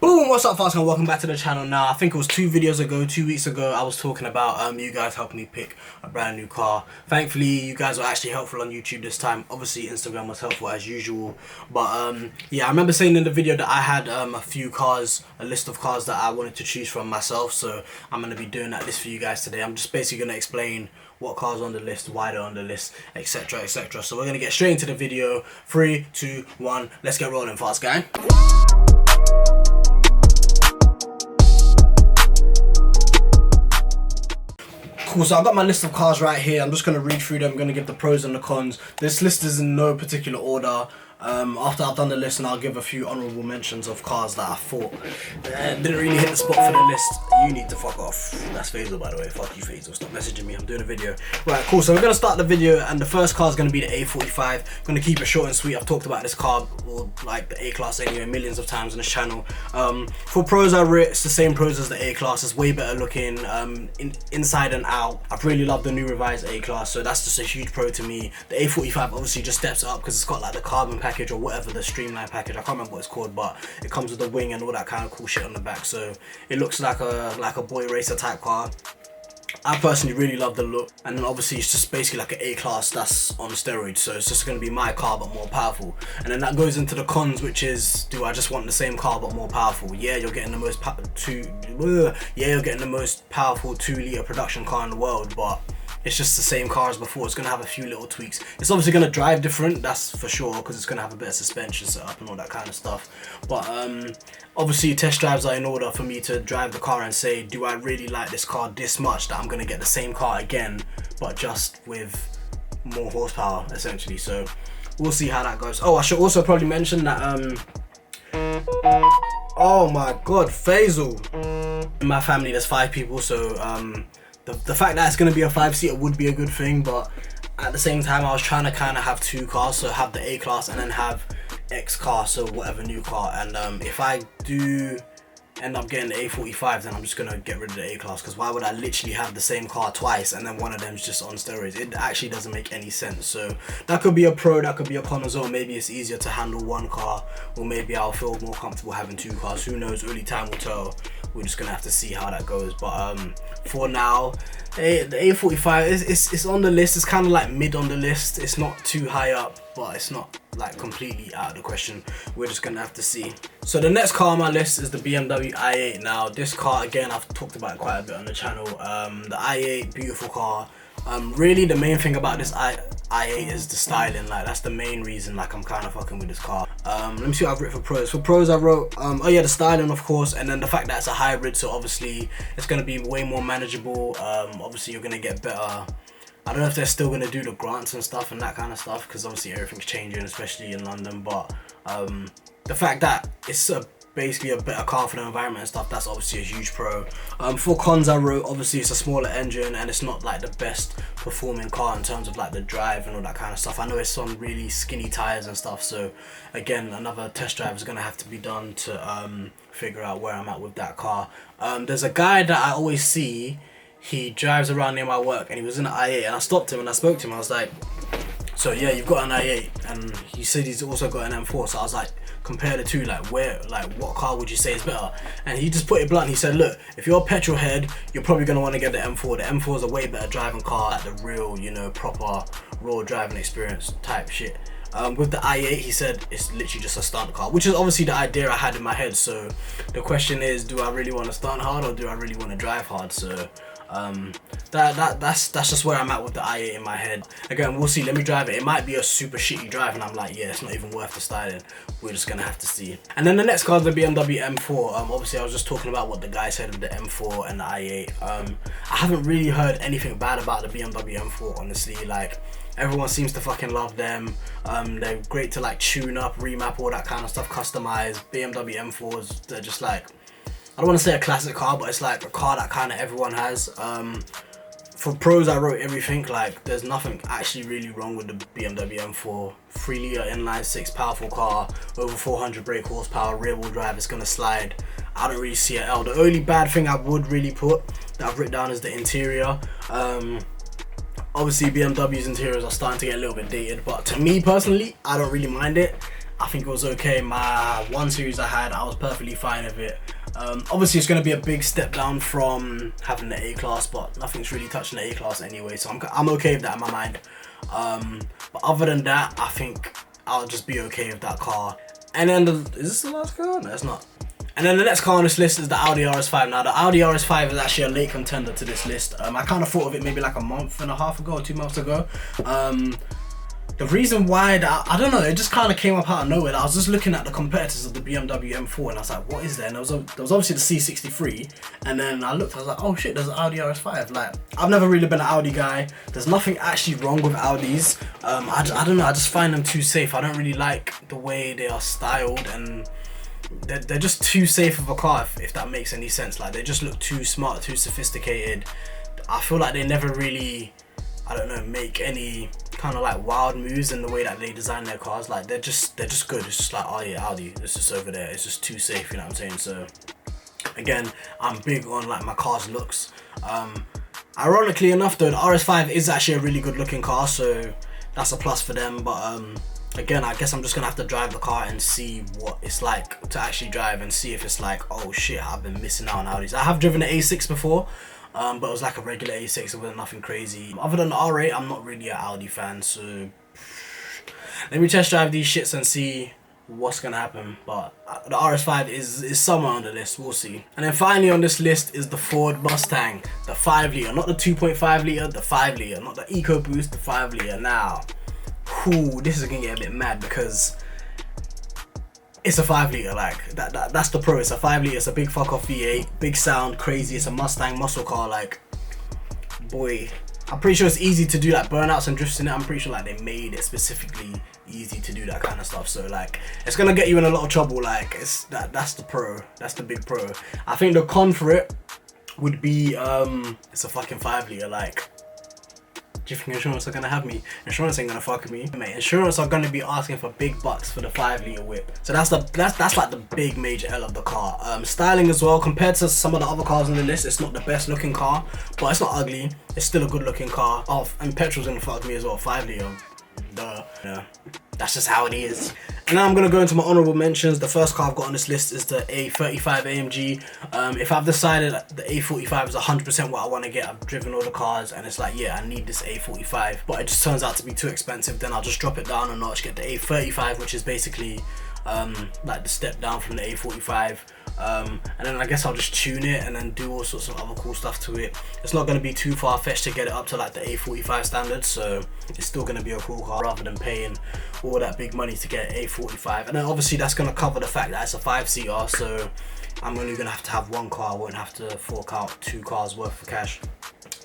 Boom, what's up fast and welcome back to the channel. Now I think it was 2 weeks ago I was talking about you guys helping me pick a brand new car. Thankfully you guys were actually helpful on YouTube this time. Obviously Instagram was helpful as usual, but yeah, I remember saying in the video that I had a list of cars that I wanted to choose from myself, so I'm going to be doing that list for you guys today. I'm just basically going to explain what cars are on the list, why they're on the list, etc, etc. So we're going to get straight into the video. 3, 2, 1, let's get rolling fast, gang. Cool, so I've got my list of cars right here. I'm just going to read through them. I'm going to give the pros and the cons. This list is in no particular order. After I've done the list, and I'll give a few honourable mentions of cars that I thought didn't really hit the spot for the list. You need to fuck off. That's Faisal, by the way. Fuck you, Faisal. Stop messaging me. I'm doing a video. Right, cool. So we're going to start the video, and the first car is going to be the A45. I'm going to keep it short and sweet. I've talked about this car, or like the A-Class anyway, millions of times on this channel. For pros, I rate it's the same pros as the A-Class. It's way better looking inside and out. I've really loved the new revised A-Class, so that's just a huge pro to me. The A45 obviously just steps it up because it's got like the carbon package or whatever, the streamline package, I can't remember what it's called, but it comes with the wing and all that kind of cool shit on the back, so it looks like a boy racer type car. I personally really love the look, and then obviously it's just basically like an A-Class that's on steroids, so it's just going to be my car but more powerful. And then that goes into the cons, which is, do I just want the same car but more powerful? Yeah, you're getting the most powerful 2-litre production car in the world, but it's just the same car as before. It's going to have a few little tweaks. It's obviously going to drive different, that's for sure, because it's going to have a bit of suspension setup and all that kind of stuff. But obviously test drives are in order for me to drive the car and say, do I really like this car this much that I'm going to get the same car again, but just with more horsepower, essentially. So we'll see how that goes. Oh, I should also probably mention that, oh my god, Faisal. In my family there's 5 people, so the fact that it's going to be a 5-seater would be a good thing, but at the same time I was trying to kind of have 2 cars, so have the A-Class and then have X car, so whatever new car. And if I do end up getting the A45, then I'm just going to get rid of the A-Class, because why would I literally have the same car twice and then one of them's just on steroids? It actually doesn't make any sense. So that could be a pro, that could be a con as well. Maybe it's easier to handle 1 car, or maybe I'll feel more comfortable having 2 cars. Who knows? Only time will tell. We're just gonna have to see how that goes. But for now, the A45 it's on the list. It's kind of like mid on the list. It's not too high up, but it's not like completely out of the question. We're just gonna have to see. So the next car on my list is the BMW i8. Now this car, again, I've talked about it quite a bit on the channel. The i8, beautiful car. Really the main thing about this i8 is the styling. Like, that's the main reason like I'm kind of fucking with this car. Let me see what I've written for pros. For pros I wrote oh yeah, the styling of course, and then the fact that it's a hybrid, so obviously it's going to be way more manageable. Obviously you're going to get better, I don't know if they're still going to do the grants and stuff and that kind of stuff, because obviously everything's changing, especially in London. But the fact that it's basically a better car for the environment and stuff, that's obviously a huge pro. For cons I wrote, obviously it's a smaller engine and it's not like the best performing car in terms of like the drive and all that kind of stuff. I know it's on really skinny tires and stuff, so again, another test drive is going to have to be done to figure out where I'm at with that car. There's a guy that I always see, he drives around near my work, and he was in an i8, and I stopped him and I spoke to him. I was like, so yeah, you've got an i8, and he said he's also got an M4. So I was like, compare the two, like what car would you say is better? And he just put it blunt. He said, look, if you're a petrol head, you're probably going to want to get the M4. The M4 is a way better driving car, like the real, you know, proper raw driving experience type shit. With the i8, he said it's literally just a stunt car, which is obviously the idea I had in my head. So the question is, do I really want to stunt hard, or do I really want to drive hard? So that's just where I'm at with the i8 in my head. Again, we'll see. Let me drive it. It might be a super shitty drive and I'm like, yeah, it's not even worth the styling. We're just gonna have to see. And then the next car is the BMW M4. Obviously I was just talking about what the guy said of the M4 and the i8. I haven't really heard anything bad about the BMW M4, honestly. Like, everyone seems to fucking love them. They're great to like tune up, remap, all that kind of stuff, customize. BMW M4s, they're just like, I don't want to say a classic car, but it's like a car that kind of everyone has. For pros I wrote everything. Like, there's nothing actually really wrong with the BMW M4. 3-litre inline 6 powerful car, over 400 brake horsepower, rear wheel drive, it's gonna slide. I don't really see an L. The only bad thing I would really put that I've written down is the interior. Obviously BMW's interiors are starting to get a little bit dated, but to me personally, I don't really mind it. I think it was okay. My 1 Series I had, I was perfectly fine with it. Obviously it's going to be a big step down from having the A-Class, but nothing's really touching the A-Class anyway, so I'm okay with that in my mind. But other than that, I think I'll just be okay with that car. And then, is this the last car? No, it's not. And then the next car on this list is the Audi RS5. Now, the Audi RS5 is actually a late contender to this list. I kind of thought of it maybe like a month and a half ago or 2 months ago. The reason why, I don't know, it just kind of came up out of nowhere. I was just looking at the competitors of the BMW M4 and I was like, what is there? And there was obviously the C63. And then I looked, I was like, oh shit, there's an Audi RS5. Like, I've never really been an Audi guy. There's nothing actually wrong with Audis. I don't know, I just find them too safe. I don't really like the way they are styled, and they're just too safe of a car, if that makes any sense. Like, they just look too smart, too sophisticated. I feel like they never really, I don't know, make any kind of like wild moves in the way that they design their cars. Like, they're just good. It's just like, oh yeah, Audi, it's just over there. It's just too safe, you know what I'm saying? So again, I'm big on like my car's looks. Ironically enough though, the RS5 is actually a really good looking car, so that's a plus for them. But again, I guess I'm just gonna have to drive the car and see what it's like to actually drive, and see if it's like, oh shit, I've been missing out on Audis. I have driven the A6 before, but it was like a regular A6, it wasn't nothing crazy. Other than the R8, I'm not really an Audi fan, so let me test drive these shits and see what's gonna happen. But the RS5 is somewhere on the list, we'll see. And then finally on this list is the Ford Mustang, the 5 litre, not the 2.5 litre, the 5 litre, not the EcoBoost, the 5 litre. Now, this is gonna get a bit mad because it's a 5 litre, like that's the pro. It's a 5 litre, it's a big fuck off V8, big sound, crazy. It's a Mustang muscle car. Like, boy, I'm pretty sure it's easy to do like burnouts and drifts in it. I'm pretty sure like they made it specifically easy to do that kind of stuff. So like, it's gonna get you in a lot of trouble. Like, that's the pro, that's the big pro. I think the con for it would be it's a fucking 5 litre. Like, do you think insurance are gonna have me? Insurance ain't gonna fuck with me, mate. Insurance are gonna be asking for big bucks for the 5 litre whip. So that's like the big major L of the car. Styling as well, compared to some of the other cars on the list, it's not the best looking car, but it's not ugly. It's still a good looking car. Oh, and petrol's gonna fuck me as well. 5 litre, duh. Yeah, that's just how it is. And now I'm gonna go into my honorable mentions. The first car I've got on this list is the A35 AMG. If I've decided the A45 is 100% what I want to get, I've driven all the cars and it's like, yeah, I need this A45, but it just turns out to be too expensive, then I'll just drop it down a notch, get the A35, which is basically like the step down from the A45. And then I guess I'll just tune it and then do all sorts of other cool stuff to it. It's not going to be too far-fetched to get it up to like the A45 standard, so it's still going to be a cool car rather than paying all that big money to get A45. And then obviously that's going to cover the fact that it's a 5-seater, so I'm only going to have one car. I won't have to fork out 2 cars worth of cash.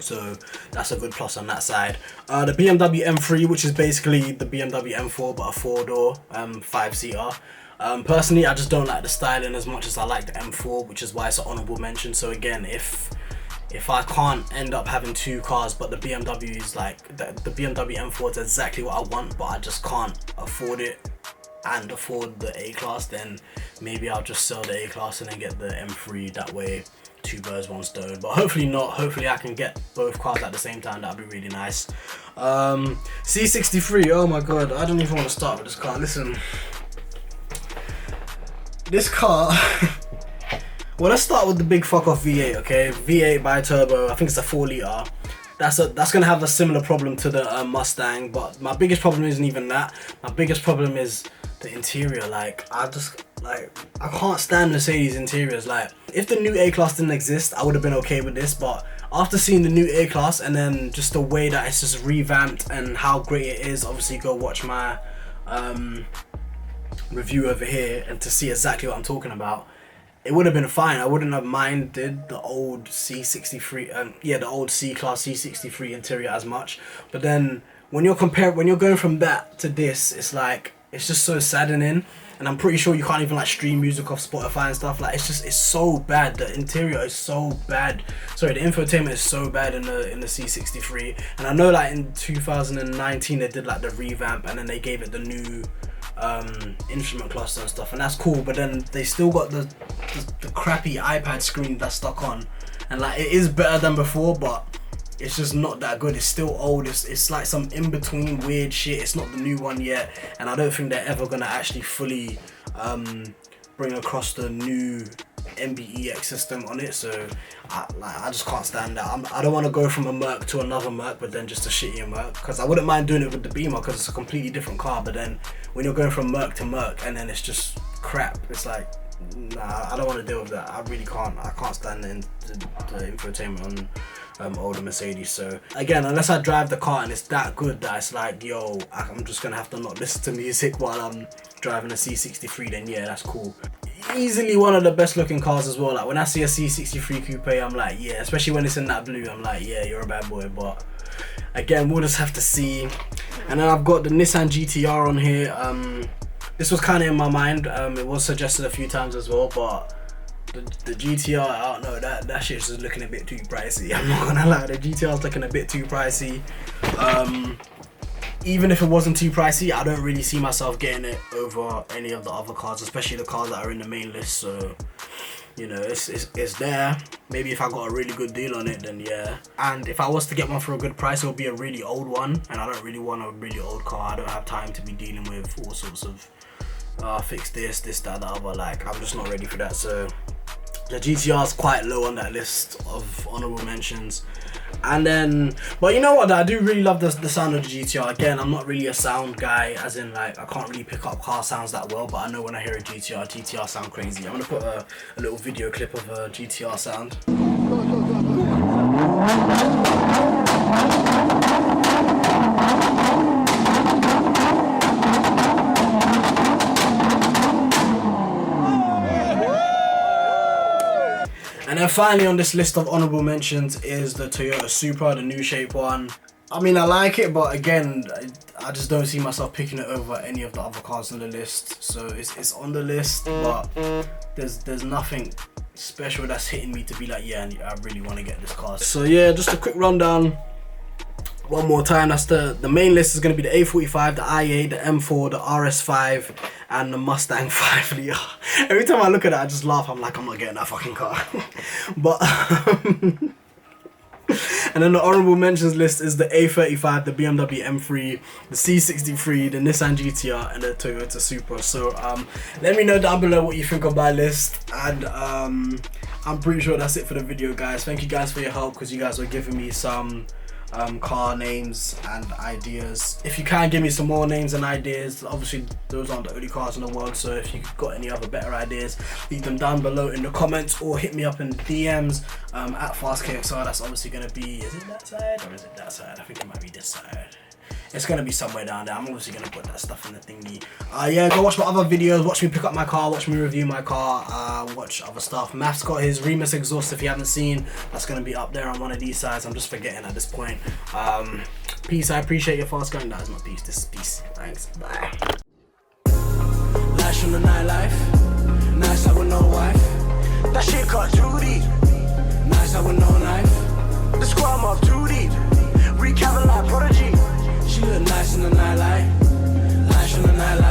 So that's a good plus on that side. The BMW M3, which is basically the BMW M4 but a 4-door 5-seater. Personally, I just don't like the styling as much as I like the M4, which is why it's an honorable mention. So again, if I can't end up having 2 cars, but the BMW is like, the BMW M4 is exactly what I want, but I just can't afford it and afford the A-Class, then maybe I'll just sell the A-Class and then get the M3. That way, 2 birds, 1 stone. But hopefully not. Hopefully I can get both cars at the same time. That'd be really nice. C63, oh my god, I don't even want to start with this car. Listen, this car, well, let's start with the big fuck off V8, okay? V8 bi-turbo, I think it's a 4 litre. That's gonna have a similar problem to the Mustang, but my biggest problem isn't even that. My biggest problem is the interior. Like, I can't stand Mercedes interiors. Like, if the new A-Class didn't exist, I would have been okay with this, but after seeing the new A-Class and then just the way that it's just revamped and how great it is, obviously go watch my review over here and to see exactly what I'm talking about, it would have been fine. I wouldn't have minded the old C63, the old C-Class C63 interior as much. But then when you're going from that to this, it's like, it's just so saddening. And I'm pretty sure you can't even like stream music off Spotify and stuff. Like, it's so bad. The interior is so bad. Sorry, the infotainment is so bad in the C63. And I know like in 2019 they did like the revamp and then they gave it the new instrument cluster and stuff, and that's cool, but then they still got the crappy iPad screen that's stuck on, and like, it is better than before, but it's just not that good. It's still old. It's like some in-between weird shit. It's not the new one yet, and I don't think they're ever gonna actually fully bring across the new MBEX system on it. So I just can't stand that. I don't want to go from a Merc to another Merc, but then just a shittier Merc, because I wouldn't mind doing it with the Beamer because it's a completely different car. But then when you're going from Merc to Merc and then it's just crap, it's like, nah, I don't want to deal with that. I really can't. I can't stand the infotainment on older Mercedes. So again, unless I drive the car and it's that good that it's like, yo, I'm just gonna have to not listen to music while I'm driving a C63, then yeah, that's cool. Easily one of the best looking cars as well. Like when I see a C63 coupe, I'm like, yeah, especially when it's in that blue, I'm like, yeah, you're a bad boy. But again, we'll just have to see. And then I've got the Nissan GTR on here. This was kind of in my mind. It was suggested a few times as well, but the GTR, I don't know, that shit's just looking a bit too pricey. I'm not gonna lie, the GTR's looking a bit too pricey. Even if it wasn't too pricey, I don't really see myself getting it over any of the other cars, especially the cars that are in the main list. So, you know, it's there. Maybe if I got a really good deal on it, then yeah. And if I was to get one for a good price, it would be a really old one, and I don't really want a really old car. I don't have time to be dealing with all sorts of fix this, that, the other. Like, I'm just not ready for that. So the GTR is quite low on that list of honorable mentions. And then, but you know what, I do really love the sound of the GTR. Again, I'm not really a sound guy, as in like I can't really pick up car sounds that well, but I know when I hear a GTR sound crazy. I'm gonna put a little video clip of a GTR sound. And then finally on this list of honorable mentions is the Toyota Supra, the new shape one. I mean, I like it, but again, I just don't see myself picking it over any of the other cars on the list. So it's on the list, but there's nothing special that's hitting me to be like, yeah, I really want to get this car. So yeah, just a quick rundown. One more time, that's the main list is going to be the A45, the i8, the M4, the RS5, and the Mustang 5 Liter. Every time I look at it, I just laugh. I'm like, I'm not getting that fucking car. But and then the honorable mentions list is the A35, the BMW M3, the C63, the Nissan GTR, and the Toyota Supra. So let me know down below what you think of my list, and I'm pretty sure that's it for the video, guys. Thank you guys for your help, because you guys were giving me some car names and ideas. If you can give me some more names and ideas, obviously those aren't the only cars in the world, so if you've got any other better ideas, leave them down below in the comments or hit me up in the DMs at FastKXR. That's obviously going to be, is it that side or is it that side? I think it might be this side. It's going to be somewhere down there. I'm obviously going to put that stuff in the thingy. Yeah, go watch my other videos. Watch me pick up my car. Watch me review my car. Watch other stuff. Math's got his Remus exhaust, if you haven't seen. That's going to be up there on one of these sides. I'm just forgetting at this point. Peace. I appreciate your fast going. That is not peace. This is peace. Thanks. Bye. Lash on the nightlife. Nice out with no wife. That shit cut too deep. Nice out with no knife. The squad up too deep. Recap like Prodigy. She look nice in the nightlight. Nice in the nightlight.